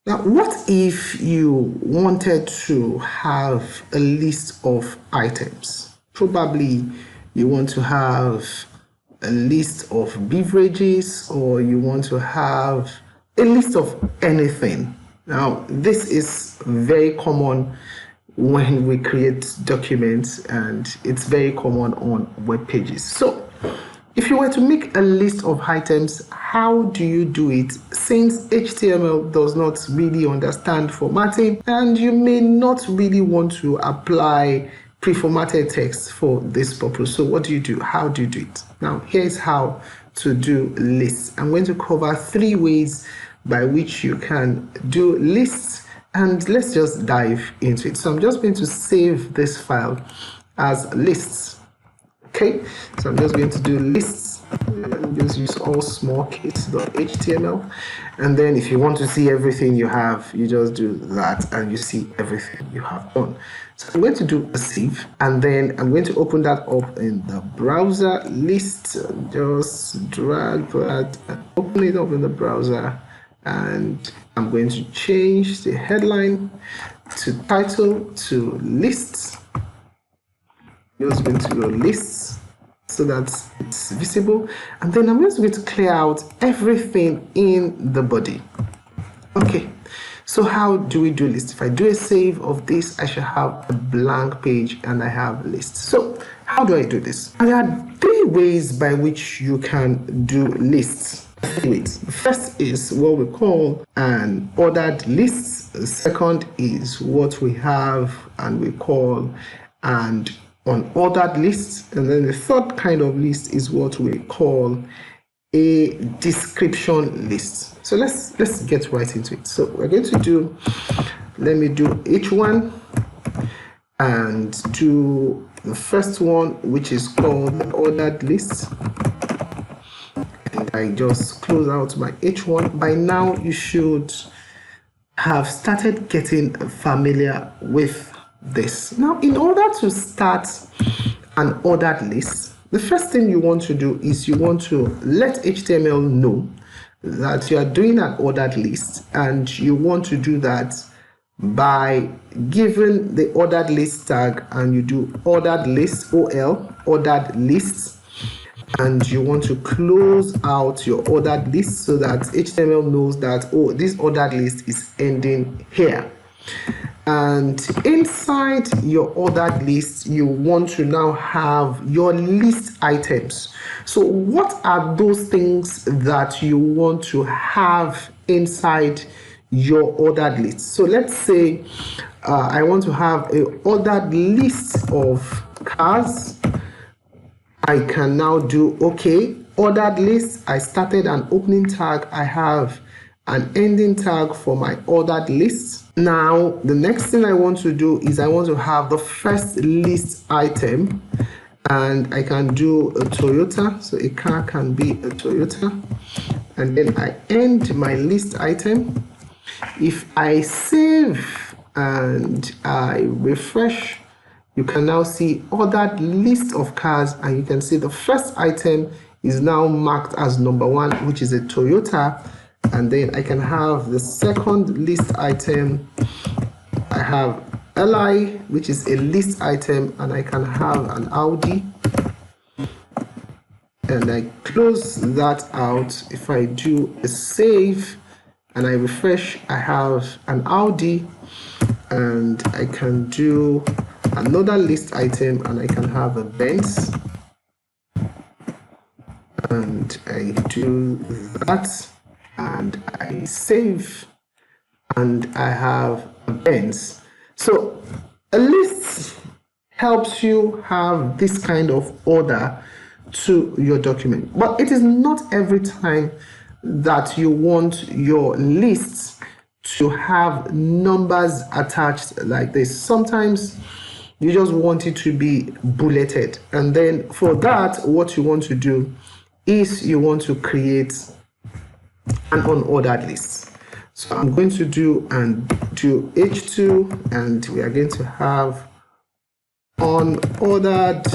Now, what if you wanted to have a list of items? Probably you want to have a list of beverages, or you want to have a list of anything. Now, this is very common when we create documents, and it's very common on web pages. So if you were to make a list of items, how do you do it? Since HTML does not really understand formatting, and you may not really want to apply pre-formatted text for this purpose. So what do you do? How do you do it? Now, here's how to do lists. I'm going to cover 3 ways by which you can do lists, and let's just dive into it. So I'm just going to save this file as lists. Okay, so I'm just going to do lists and just use all small case.html, and then if you want to see everything you have, you just do that and you see everything you have done. So I'm going to do a save, and then I'm going to open that up in the browser. List, just drag that and open it up in the browser, and I'm going to change the headline to title to lists. Just going to go lists so that it's visible, and then I'm just going to clear out everything in the body. Okay, so how do we do lists? If I do a save of this, I should have a blank page and I have lists. So how do I do this? And there are 3 ways by which you can do lists. The first is what we call an ordered list. The second is what we have and we call an unordered list, and then the third kind of list is what we call a description list. So let's get right into it. So we're going to do, let me do H1 and do the first one, which is called the ordered list, and I just close out my H1. By now you should have started getting familiar with this. Now, in order to start an ordered list, the first thing you want to do is you want to let HTML know that you are doing an ordered list, and you want to do that by giving the ordered list tag, and you do ordered list, OL, ordered lists, and you want to close out your ordered list so that HTML knows that, oh, this ordered list is ending here. And inside your ordered list, you want to now have your list items. So what are those things that you want to have inside your ordered list? So let's say I want to have an ordered list of cars. I can now do okay, ordered list. I started an opening tag. I have an ending tag for my ordered list. Now, the next thing I want to do is I want to have the first list item, and I can do a Toyota. So a car can be a Toyota, and then I end my list item. If I save and I refresh, you can now see ordered list of cars, and you can see the first item is now marked as number 1, which is a Toyota. And then I can have the second list item. I have LI, which is a list item, and I can have an Audi. And I close that out. If I do a save and I refresh, I have an Audi, and I can do another list item, and I can have a Benz. And I do that, and I save, and I have a Benz. So a list helps you have this kind of order to your document, but it is not every time that you want your lists to have numbers attached like this. Sometimes you just want it to be bulleted, and then for that, what you want to do is you want to create an unordered list. So I'm going to do H2, and we are going to have unordered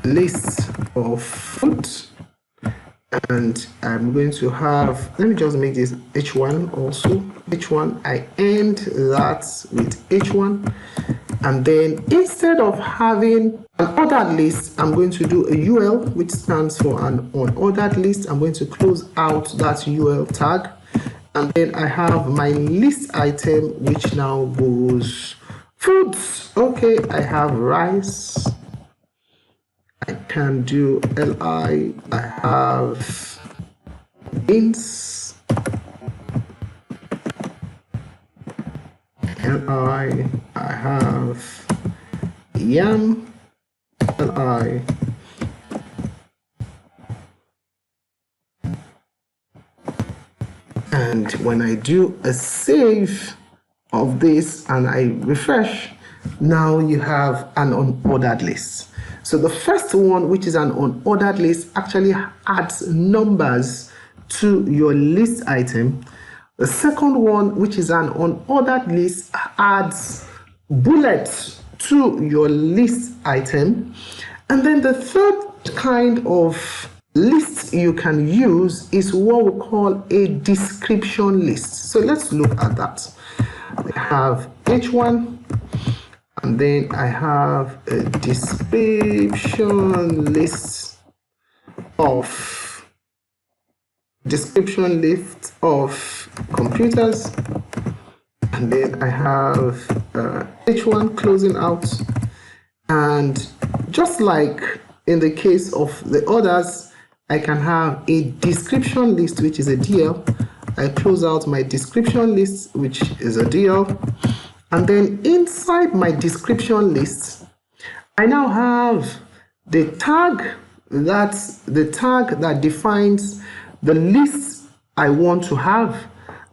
list of food, and I'm going to have, let me just make this h1 also, h1, I end that with h1, and then instead of having an ordered list, I'm going to do a UL, which stands for an unordered list. I'm going to close out that UL tag, and then I have my list item, which now goes foods. Okay, I have rice. I can do li. I have beans. Li. I have yam. Li. And when I do a save of this and I refresh, now you have an unordered list. So the first one, which is an unordered list, actually adds numbers to your list item. The second one, which is an unordered list, adds bullets to your list item. And then the third kind of list you can use is what we call a description list. So let's look at that. I have h1, and then I have a description list of computers, and then I have h1 closing out. And just like in the case of the others, I can have a description list, which is a DL. I close out my description list, which is a DL. And then inside my description list, I now have the tag that defines the list I want to have.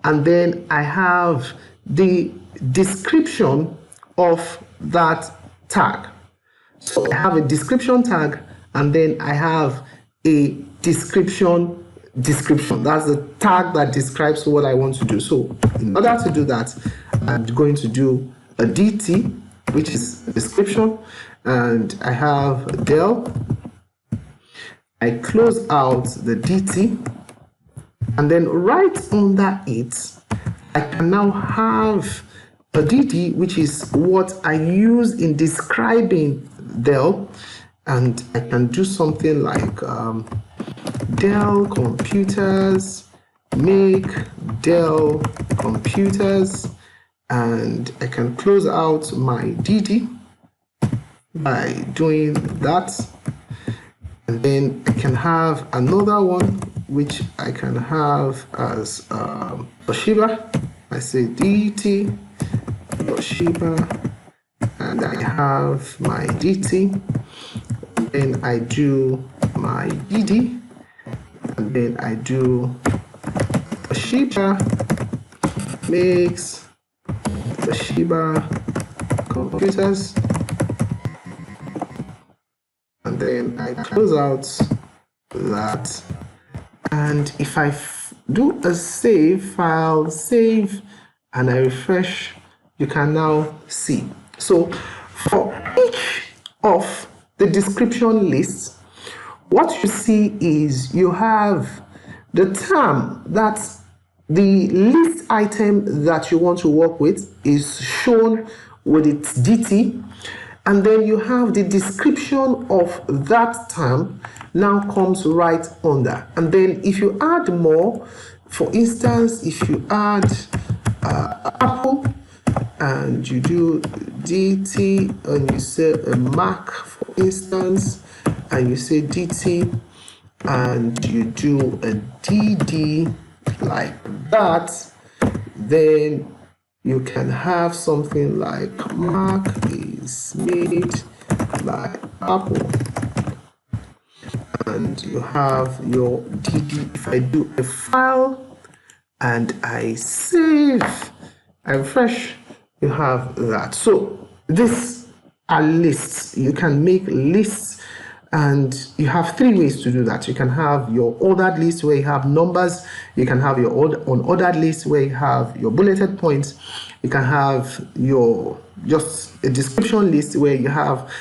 And then I have the description of that tag. So I have a description tag, and then I have a description. That's the tag that describes what I want to do. So in order to do that, I'm going to do a DT, which is description, and I have del. I close out the DT, and then right under it, I can now have a DD, which is what I use in describing del, and I can do something like Dell computers, make Dell computers, and I can close out my DD by doing that. And then I can have another one, which I can have as Toshiba. I say DT, Toshiba, and I have my DT. Then I do my DD, and then I do Toshiba makes Toshiba computers, and then I close out that. And if I do a save, and I refresh, you can now see. So for each of the description lists, what you see is you have the term that the list item that you want to work with is shown with its DT, and then you have the description of that term now comes right under. And then if you add more, for instance, if you add Apple and you do DT and you say a Mac, for instance, and you say DT and you do a DD like that, then you can have something like Mac is made by Apple, and you have your DD. If I do a file and I save, I refresh, you have that. So these are lists. You can make lists, and you have three ways to do that. You can have your ordered list where you have numbers. You can have your unordered list where you have your bulleted points. You can have your just a description list where you have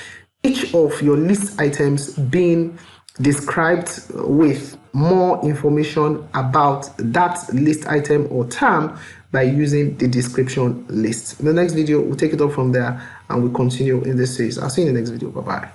each of your list items being described with more information about that list item or term by using the description list. In the next video, we'll take it up from there and we'll continue in this series. I'll see you in the next video. Bye bye.